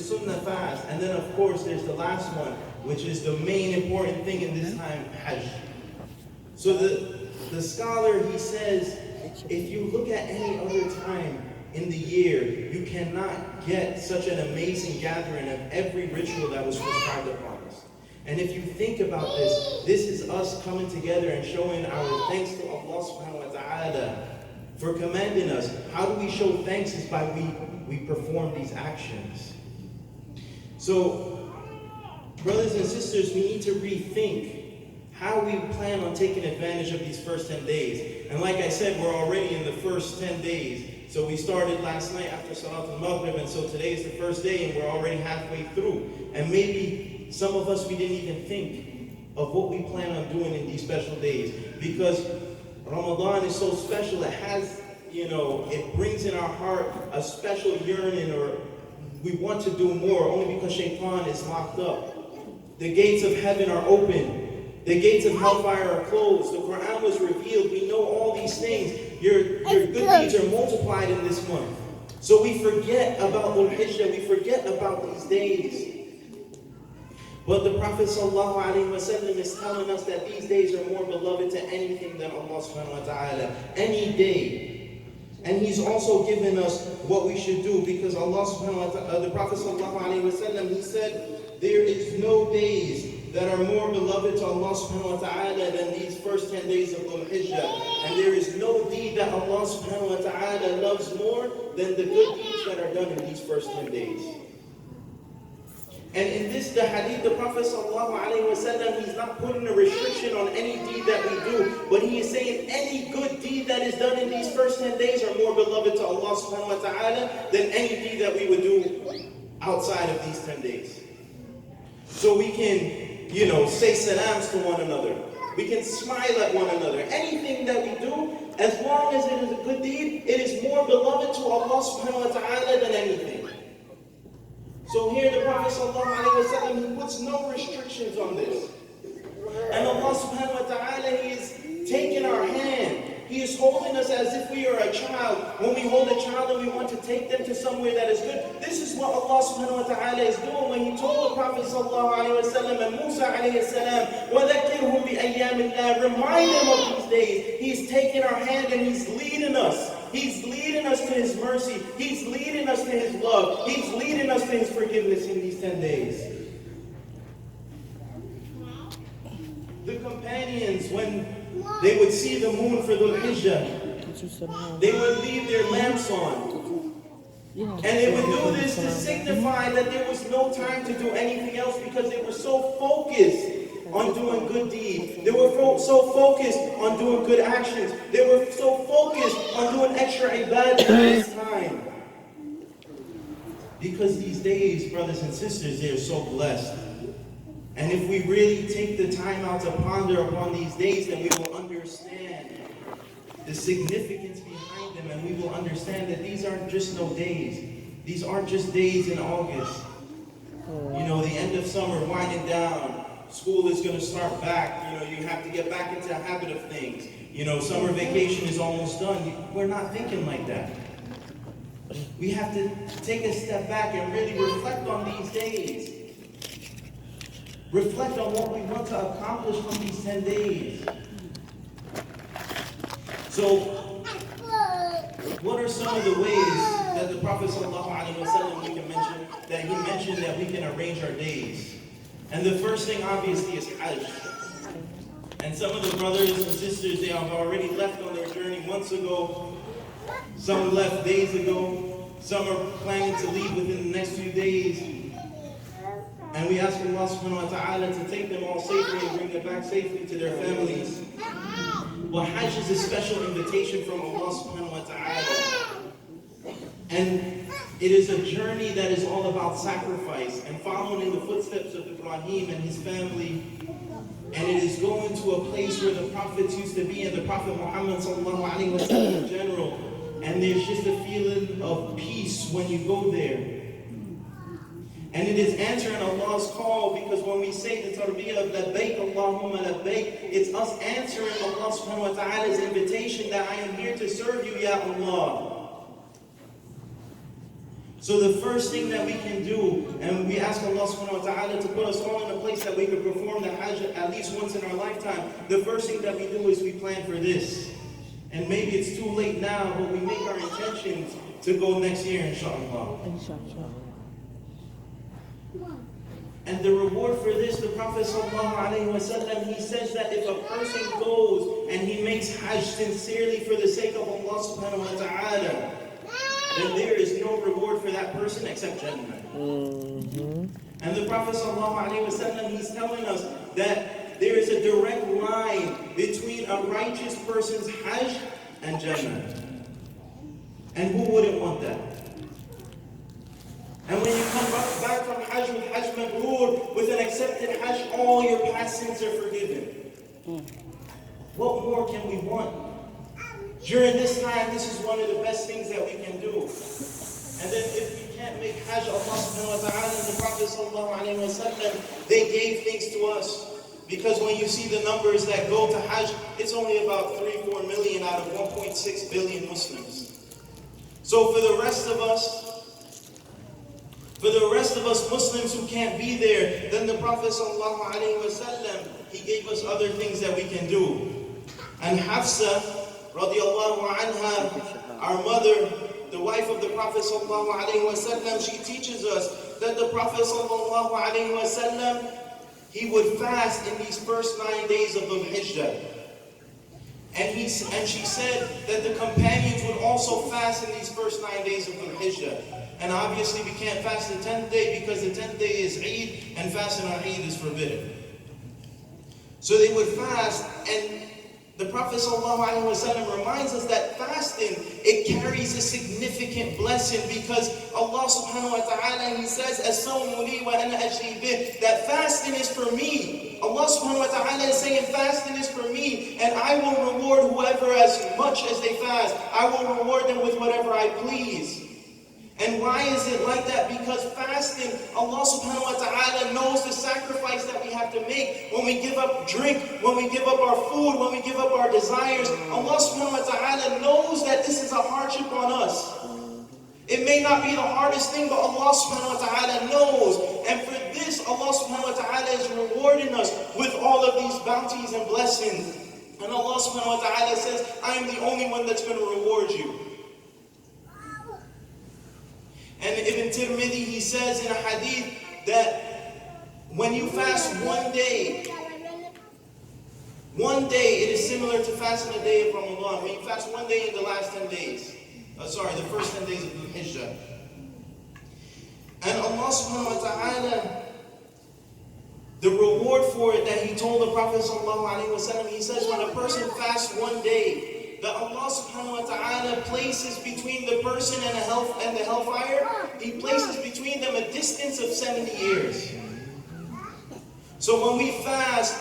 Sunnah fast, and then of course there's the last one, which is the main important thing in this time, Hajj. So the scholar, he says, if you look at any other time in the year, you cannot get such an amazing gathering of every ritual that was prescribed upon us. And if you think about this, this is us coming together and showing our thanks to Allah subhanahu wa ta'ala for commanding us. How do we show thanks? Is by we perform these actions. So, brothers and sisters, we need to rethink how we plan on taking advantage of these first 10 days. And like I said, we're already in the first 10 days. So we started last night after Salat al-Maghrib, and so today is the first day, and we're already halfway through. And maybe some of us, we didn't even think of what we plan on doing in these special days. Because Ramadan is so special, it has, it brings in our heart a special yearning, or we want to do more, only because Shaitan is locked up. The gates of heaven are open. The gates of hellfire are closed. The Quran was revealed. We know all these things. Your good deeds are multiplied in this month. So we forget about Dhul Hijjah. We forget about these days. But the Prophet ﷺ is telling us that these days are more beloved to anything than Allah subhanahu wa ta'ala. Any day. And he's also given us what we should do, because Allah subhanahu wa ta'ala, the Prophet ﷺ, he said, there is no days that are more beloved to Allah subhanahu wa ta'ala than these first 10 days of Dhul Hijjah. And there is no deed that Allah subhanahu wa ta'ala loves more than the good deeds that are done in these first 10 days. And in this, the hadith, the Prophet ﷺ, he's not putting a restriction on any deed that we do, but he is saying any good deed that is done in these first 10 days are more beloved to Allah subhanahu wa ta'ala than any deed that we would do outside of these 10 days. So we can, say salams to one another. We can smile at one another. Anything that we do, as long as it is a good deed, it is more beloved to Allah subhanahu wa ta'ala than anything. So here the Prophet ﷺ, he puts no restrictions on this. And Allah subhanahu wa ta'ala, he is taking our hand. He is holding us as if we are a child. When we hold a child and we want to take them to somewhere that is good, this is what Allah subhanahu wa ta'ala is doing when he told the Prophet ﷺ and Musa alayhi salam, وَذَكِّرْهُمْ بِأَيَّامِ اللَّهِ, remind them of these days. He's taking our hand and he's leading us. He's leading us to his mercy. He's leading us to his love. He's leading us to his forgiveness in these 10 days. The companions, when they would see the moon for Dhul Hijjah, they would leave their lamps on. And they would do this to signify that there was no time to do anything else, because they were so focused on doing good deeds. They were so focused on doing good actions. They were so focused on doing extra ibadah in this time. Because these days, brothers and sisters, they are so blessed. And if we really take the time out to ponder upon these days, then we will understand the significance behind them, and we will understand that these aren't just no days. These aren't just days in August. The end of summer winding down. School is going to start back. You have to get back into the habit of things. Summer vacation is almost done. We're not thinking like that. We have to take a step back and really reflect on these days. Reflect on what we want to accomplish from these 10 days. So, what are some of the ways that the Prophet ﷺ we can mention, that he mentioned that we can arrange our days? And the first thing, obviously, is Hajj. And some of the brothers and sisters, they have already left on their journey months ago. Some left days ago. Some are planning to leave within the next few days. And we ask Allah subhanahu wa ta'ala to take them all safely and bring them back safely to their families. Well, Hajj is a special invitation from Allah subhanahu wa ta'ala. And it is a journey that is all about sacrifice and following in the footsteps of Ibrahim and his family. And it is going to a place where the prophets used to be, and the Prophet Muhammad sallallahu alaihi wasallam in general. And there's just a feeling of peace when you go there. And it is answering Allah's call, because when we say the tarbiyah of labbaik Allahumma labbaik, it's us answering Allah subhanahu wa ta'ala's invitation that I am here to serve you, Ya Allah. So the first thing that we can do, and we ask Allah subhanahu wa ta'ala to put us all in a place that we could perform the Hajj at least once in our lifetime, the first thing that we do is we plan for this. And maybe it's too late now, but we make our intentions to go next year, inshallah. And the reward for this, the Prophet ﷺ, he says that if a person goes and he makes Hajj sincerely for the sake of Allah subhanahu wa ta'ala, then there is no reward for that person except Jannah. And the Prophet ﷺ, he's telling us that there is a direct line between a righteous person's Hajj and Jannah. And who wouldn't want that? And when you come back from Hajj with Hajj Mabrur, with an accepted Hajj, all your past sins are forgiven. What more can we want? During this time, this is one of the best things that we can do. And then if we can't make Hajj, Allah subhanahu wa ta'ala and the Prophet sallallahu alayhi wa sallam, they gave things to us. Because when you see the numbers that go to Hajj, it's only about 3-4 million out of 1.6 billion Muslims. So for the rest of us Muslims who can't be there, then the Prophet sallallahu alayhi wa sallam, he gave us other things that we can do. And Hafsa, radiallahu anha, our mother, the wife of the Prophet sallallahu alayhi wa sallam, she teaches us that the Prophet sallallahu alayhi wa sallam, he would fast in these first 9 days of Dhul Hijjah. And she said that the companions would also fast in these first 9 days of Dhul Hijjah. And obviously we can't fast the 10th day because the 10th day is Eid, and fasting on Eid is forbidden. So they would fast, and the Prophet ﷺ reminds us that fasting, it carries a significant blessing, because Allah subhanahu wa ta'ala, he says, "As-sawmu li wa ana ajzi bih," that fasting is for me. Allah subhanahu wa ta'ala is saying fasting is for me, and I will reward whoever as much as they fast. I will reward them with whatever I please. And why is it like that? Because fasting, Allah subhanahu wa ta'ala knows the sacrifice that we have to make. When we give up drink, when we give up our food, when we give up our desires, Allah subhanahu wa ta'ala knows that this is a hardship on us. It may not be the hardest thing, but Allah subhanahu wa ta'ala knows. And for this, Allah subhanahu wa ta'ala is rewarding us with all of these bounties and blessings. And Allah subhanahu wa ta'ala says, I am the only one that's going to reward you. And Ibn Tirmidhi, he says in a hadith that when you fast one day, it is similar to fasting a day of Ramadan. When you fast one day in the last 10 days, the first 10 days of Dhul Hijjah. And Allah subhanahu wa ta'ala, the reward for it that he told the Prophet sallallahu alaihi wasallam, he says when a person fasts one day, that Allah subhanahu wa ta'ala places between the person and the hellfire, he places between them a distance of 70 years. So when we fast,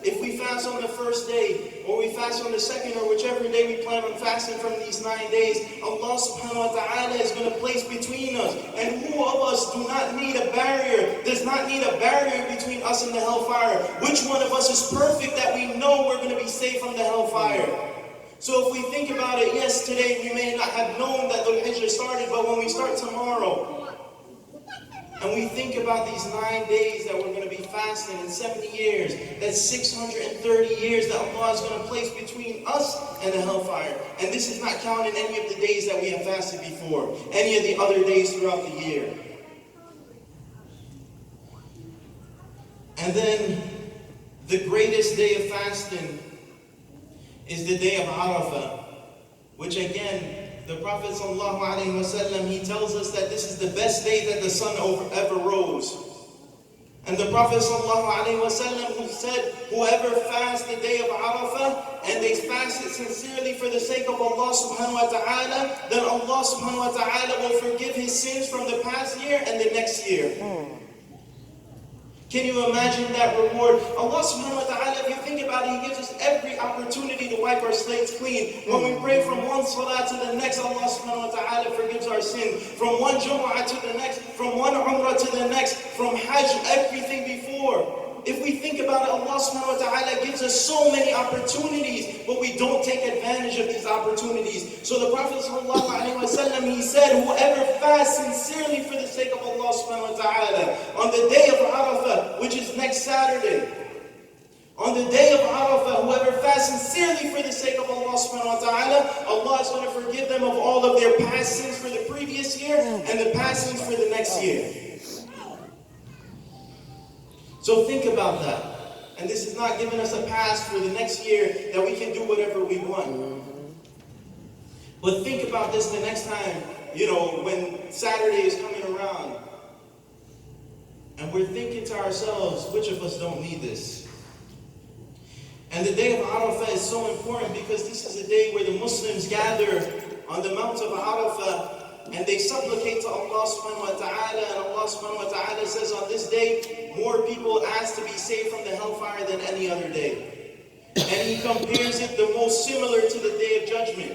if we fast on the first day, or we fast on the second, or whichever day we plan on fasting from these 9 days, Allah subhanahu wa ta'ala is going to place between us. And who of us do not need a barrier, does not need a barrier between us and the hellfire? Which one of us is perfect that we know we're going to be safe from the hellfire? So if we think about it, yes, today we may not have known that Dhul Hijjah started, but when we start tomorrow, and we think about these 9 days that we're going to be fasting in 70 years, that's 630 years that Allah is going to place between us and the hellfire. And this is not counting any of the days that we have fasted before, any of the other days throughout the year. And then the greatest day of fasting is the day of Arafah, which again, the Prophet ﷺ, he tells us that this is the best day that the sun ever rose. And the Prophet ﷺ, who said, whoever fasts the day of Arafah, and they fast it sincerely for the sake of Allah subhanahu wa ta'ala, then Allah subhanahu wa ta'ala will forgive his sins from the past year and the next year. Can you imagine that reward? Allah subhanahu wa ta'ala, if you think about it, he gives us every opportunity to wipe our slates clean. When we pray from one salah to the next, Allah subhanahu wa ta'ala forgives our sin. From one Jummah to the next, from one Umrah to the next, from Hajj, everything before. If we think about it, Allah subhanahu wa ta'ala gives us so many opportunities. but we don't take advantage of these opportunities. So the Prophet ﷺ, he said, whoever fasts sincerely for the sake of Allah subhanahu wa ta'ala on the day of Arafah, which is next Saturday, on the day of Arafah, whoever fasts sincerely for the sake of Allah subhanahu wa ta'ala, Allah is going to forgive them of all of their past sins for the previous year and the past sins for the next year. So think about that. And this is not giving us a pass for the next year that we can do whatever we want. But think about this the next time, when Saturday is coming around. And we're thinking to ourselves, which of us don't need this? And the day of Arafah is so important because this is a day where the Muslims gather on the Mount of Arafah and they supplicate to Allah subhanahu wa ta'ala, and Allah subhanahu wa ta'ala says on this day, more people ask to be saved from the hellfire than any other day. And he compares it the most similar to the Day of Judgment.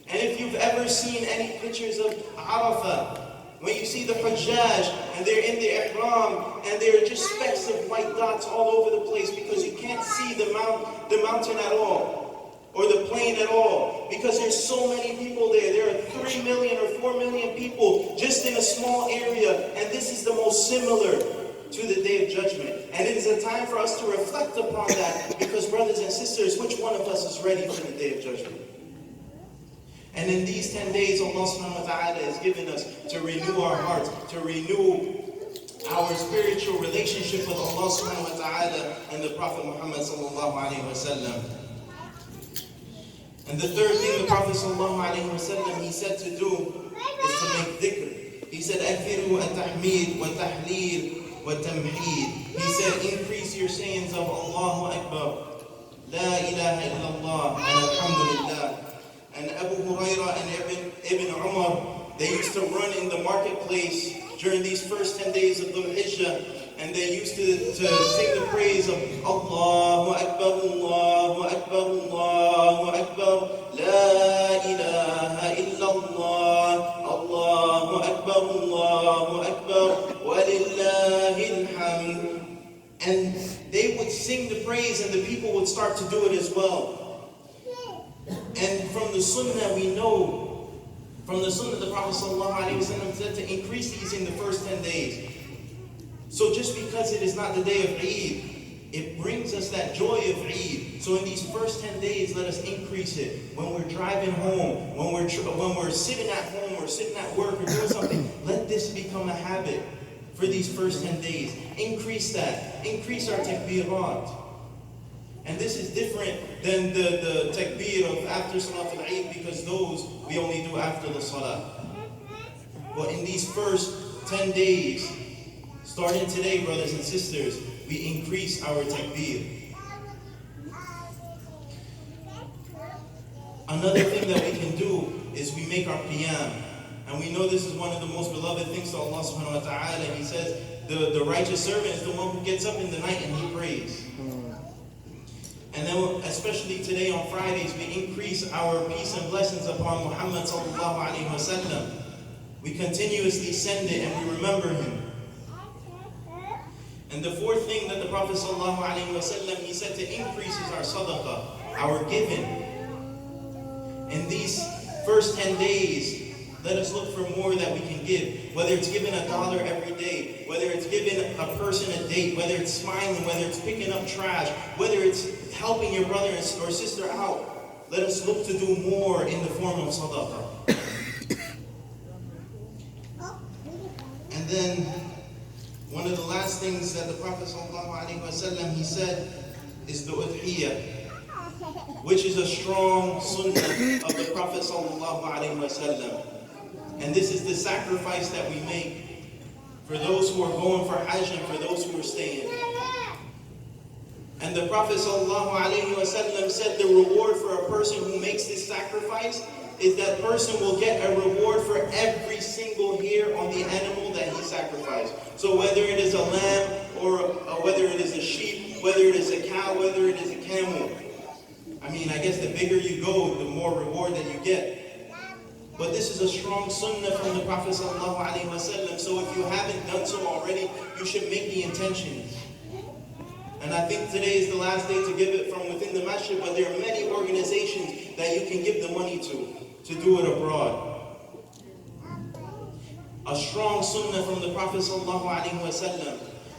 And if you've ever seen any pictures of Arafah, when you see the Hajjaj and they're in the Ihram and they're just specks of white dots all over the place because you can't see the mountain at all or the plain at all because there's so many people there. There are 3 million or 4 million people just in a small area, and this is the most similar to the Day of Judgment. And it is a time for us to reflect upon that because, brothers and sisters, which one of us is ready for the Day of Judgment? And in these 10 days, Allah subhanahu wa ta'ala has given us to renew our hearts, to renew our spiritual relationship with Allah subhanahu wa ta'ala and the Prophet Muhammad sallallahu alayhi wa sallam. And the third thing the Prophet sallallahu alayhi wa sallam, he said to do is to make dhikr. He said, أَكْثِرُوا التَّحْمِيدِ وَالتَّحْلِيلِ وَالتَّمْحِيدِ. He said, increase your sayings of Allahu Akbar, La ilaha illallah, and Alhamdulillah. And Abu Hurairah and Ibn Umar, they used to run in the marketplace during these first 10 days of Dhul Hijjah, and they used to sing the praise of Allahu Akbar, Allahu Akbar, Allahu Akbar, La ilaha illallah, Allahu Akbar, Allahu Akbar, Walillahil hamd. And they would sing the praise and the people would start to do it as well. And from the sunnah we know, from the sunnah the Prophet ﷺ said to increase these in the first 10 days. So just because it is not the day of Eid, it brings us that joy of Eid. So in these first 10 days, let us increase it. When we're driving home, when we're sitting at home or sitting at work or doing something, let this become a habit for these first 10 days. Increase that. Increase our takbirat. And this is different than the takbir of after Salat al-Eid because those we only do after the Salah. But in these first 10 days, starting today, brothers and sisters, we increase our takbir. Another thing that we can do is we make our qiyam. And we know this is one of the most beloved things to Allah subhanahu wa ta'ala. He says the righteous servant is the one who gets up in the night and he prays. And then especially today on Fridays, we increase our peace and blessings upon Muhammad sallallahu alayhi wa sallam. We continuously send it and we remember him. And the fourth thing that the Prophet sallallahu alayhi wa sallam, he said to increase is our sadaqah, our giving. In these first 10 days, let us look for more that we can give. Whether it's giving $1 every day, whether it's giving a person a date, whether it's smiling, whether it's picking up trash, whether it's helping your brother or sister out. Let us look to do more in the form of sadaqah. And then, one of the last things that the Prophet ﷺ, he said is the udhiyah, which is a strong sunnah of the Prophet ﷺ. And this is the sacrifice that we make for those who are going for Hajj and for those who are staying. And the Prophet ﷺ said the reward for a person who makes this sacrifice is that person will get a reward for every single hair on the animal that he sacrificed. So whether it is a lamb or whether it is a sheep, whether it is a cow, whether it is a camel. I mean, I guess the bigger you go, the more reward that you get. But this is a strong sunnah from the Prophet ﷺ. So if you haven't done so already, you should make the intention. And I think today is the last day to give it from within the masjid, but there are many organizations that you can give the money to do it abroad. A strong sunnah from the Prophet ﷺ,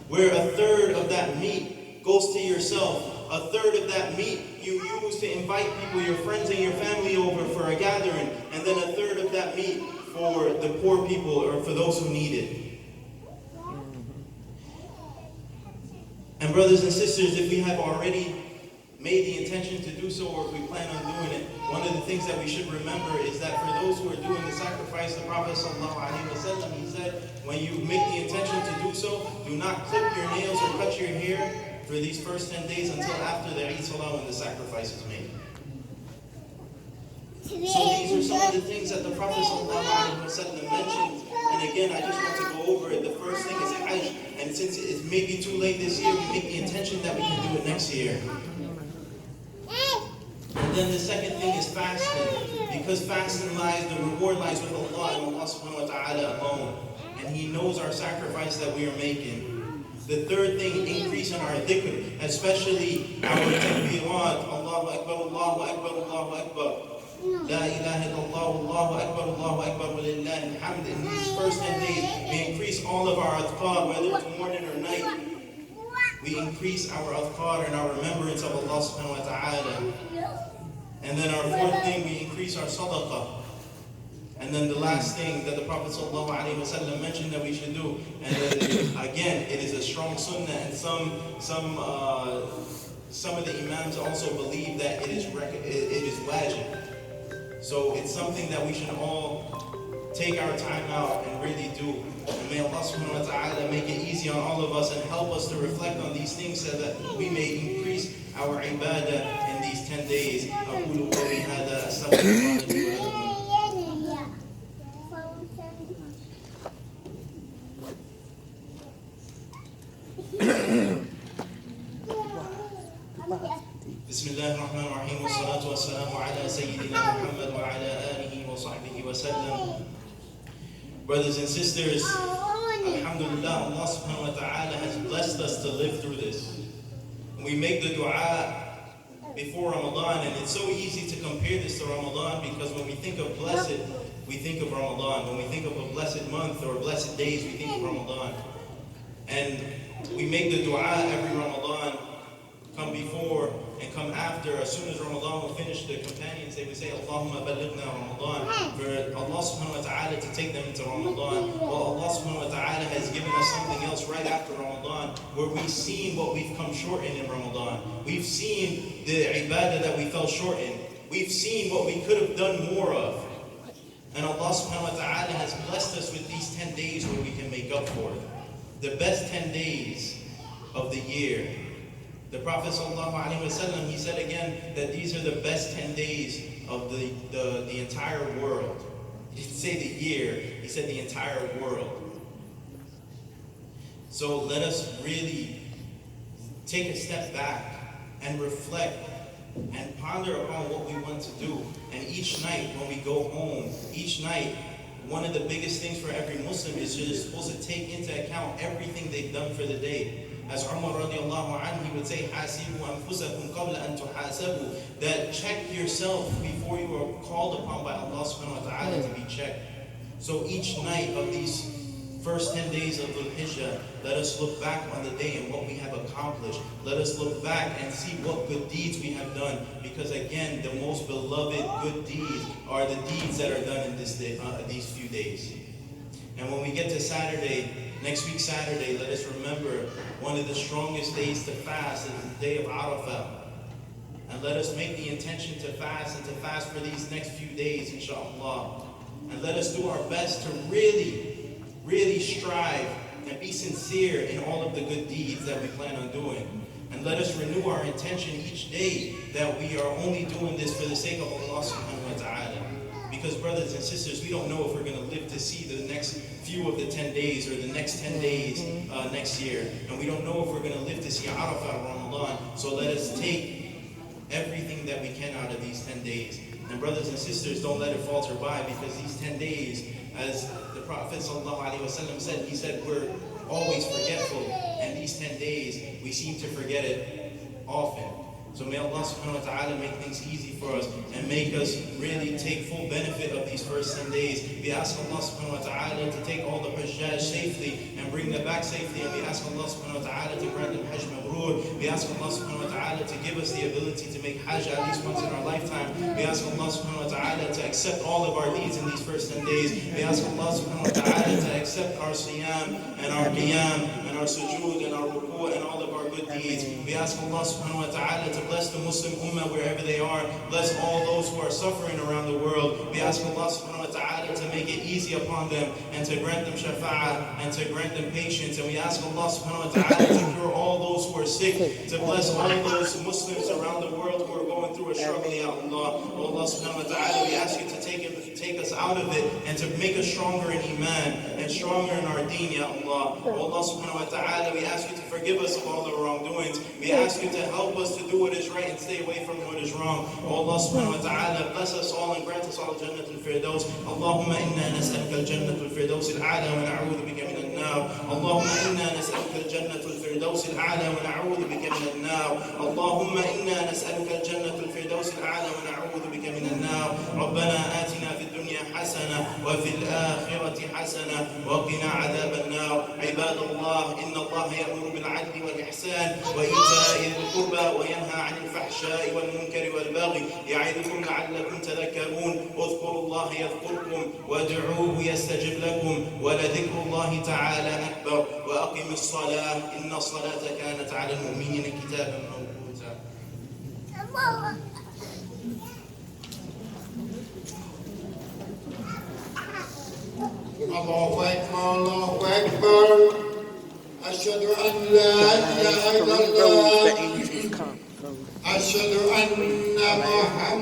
where a third of that meat goes to yourself, a third of that meat you use to invite people, your friends and your family over for a gathering, and then a third of that meat for the poor people or for those who need it. And brothers and sisters, if we have already made the intention to do so, or if we plan on doing it, one of the things that we should remember is that for those who are doing the sacrifice, the Prophet ﷺ, he said, when you make the intention to do so, do not clip your nails or cut your hair for these first 10 days until after the Eid Salah when the sacrifice is made. So these are some of the things that the Prophet ﷺ mentioned. And again, I just want to go over it. The first thing is Hajj. And since it's maybe too late this year, we make the intention that we can do it next year. And then the second thing is fasting. Because fasting lies, the reward lies with Allah and Allah subhanahu wa ta'ala alone. And He knows our sacrifice that we are making. The third thing, increase in our dhikr, especially our takbirat. Allahu Akbar, Allahu Akbar, Allahu Akbar. La ilaha illallah, Allahu Akbar, Allahu Akbar, wa lillahi alhamd. In these first 10 days, we increase all of our adhkar, whether it's morning or night. We increase our adhkar and our remembrance of Allah subhanahu wa ta'ala. And then our fourth thing, we increase our sadaqah. And then the last thing that the Prophet ﷺ mentioned that we should do, and again, it is a strong sunnah, and some of the imams also believe that it is wajib. So it's something that we should all take our time out and really do. And may Allah subhanahu wa ta'ala make it easy on all of us and help us to reflect on these things so that we may increase our ibadah in these 10 days. أقول قولي هذا أستغفر الله لي ولكم. بسم الله الرحمن الرحيم والصلاة والسلام على سيدنا محمد وعلى آله وصحبه وسلم. Brothers and sisters, alhamdulillah, Allah subhanahu wa ta'ala has blessed us to live through this. We make the dua before Ramadan, and it's so easy to compare this to Ramadan because when we think of blessed, we think of Ramadan. When we think of a blessed month or blessed days, we think of Ramadan. And we make the dua every Ramadan, come before and come after. As soon as Ramadan will finish, the companions, they would say, Allahumma balighna Ramadan, for Allah subhanahu wa ta'ala to take them into Ramadan. Well, Allah subhanahu wa ta'ala has given us something else right after Ramadan, where we've seen what we've come short in Ramadan. We've seen the ibadah that we fell short in. We've seen what we could have done more of. And Allah subhanahu wa ta'ala has blessed us with these 10 days where we can make up for it. The best 10 days of the year. The Prophet ﷺ, he said again that these are the best 10 days of the entire world. He didn't say the year, he said the entire world. So let us really take a step back and reflect and ponder upon what we want to do. And each night when we go home, each night, one of the biggest things for every Muslim is you're supposed to take into account everything they've done for the day. As Umar radiallahu anhu, he would say, "Hasibu anfusakum qabla an tuhasabu," that check yourself before you are called upon by Allah subhanahu wa ta'ala to be checked. So each night of these first 10 days of the Hijjah, let us look back on the day and what we have accomplished. Let us look back and see what good deeds we have done. Because again, the most beloved good deeds are the deeds that are done in this day, these few days. And when we get to Saturday, next week Saturday, let us remember one of the strongest days to fast is the day of Arafah. And let us make the intention to fast and to fast for these next few days, inshallah. And let us do our best to really strive and be sincere in all of the good deeds that we plan on doing. And let us renew our intention each day that we are only doing this for the sake of Allah subhanahu wa ta'ala. Because brothers and sisters, we don't know if we're going to live to see the next few of the 10 days or the next 10 days next year. And we don't know if we're going to live to see Arafah or Ramadan. So let us take everything that we can out of these 10 days. And brothers and sisters, don't let it falter by, because these 10 days, as the Prophet ﷺ said, he said, we're always forgetful. And these 10 days, we seem to forget it often. So may Allah subhanahu wa ta'ala make things easy for us and make us really take full benefit of these first 10 days. We ask Allah subhanahu wa ta'ala to take all the Hujjaj safely and bring them back safely. And we ask Allah subhanahu wa ta'ala to grant them Hajj Mabrur. We ask Allah subhanahu wa ta'ala to give us the ability to make Hajj at least once in our lifetime. We ask Allah subhanahu wa ta'ala to accept all of our deeds in these first 10 days. We ask Allah subhanahu wa ta'ala to accept our siyam and our qiyam and our sujood and our ruku' and all of our good deeds. We ask Allah subhanahu wa ta'ala to bless the Muslim Ummah wherever they are. Bless all those who are suffering around the world. We ask Allah subhanahu wa ta'ala to make it easy upon them and to grant them shafa'ah and to grant them patience. And we ask Allah subhanahu wa ta'ala to cure all those who are sick, to bless all those Muslims around the world who are going through a struggle, Ya Allah. Oh Allah subhanahu wa ta'ala, we ask you to take us out of it and to make us stronger in Iman and stronger in our deen, Ya Allah. Oh Allah subhanahu wa ta'ala, we ask you to forgive us of all the wrongdoings. We ask you to help us to do what is right and stay away from what is wrong. Oh Allah subhanahu wa ta'ala, bless us all and grant us all Jannatul Firdaus. Allahumma inna nas'aluka al-Jannatul Firdaus al-A'la wa na'udhu bika min an-nar. Allahumma inna nas'aluka al-Jannatul Firdaus al-A'la wa na'udhu bika min an-nar. Allahumma inna nas'aluka al-Jannatul Firdaus al-A'la wa na'udhu bika min an-nar. Rabbana atina fid dunya hasana wa fil akhirati hasana wa qina adhaban nar. Ibadallah, inna Allah ya'muru bil 'adli wal ihsan wa ita'i dhil qurba wa yanha 'anil fahsha'i wal munkari wal baghi ya'idukum la'allakum tadhakkarun. اذكروا الله يذكركم وادعوه يستجب لكم ولذكر الله تعالى أكبر وأقم الصلاة إن الصلاة كانت على المؤمنين كتابا موقوتا. الله أكبر الله أكبر أشهد أن لا إله إلا الله أشهد أن محمد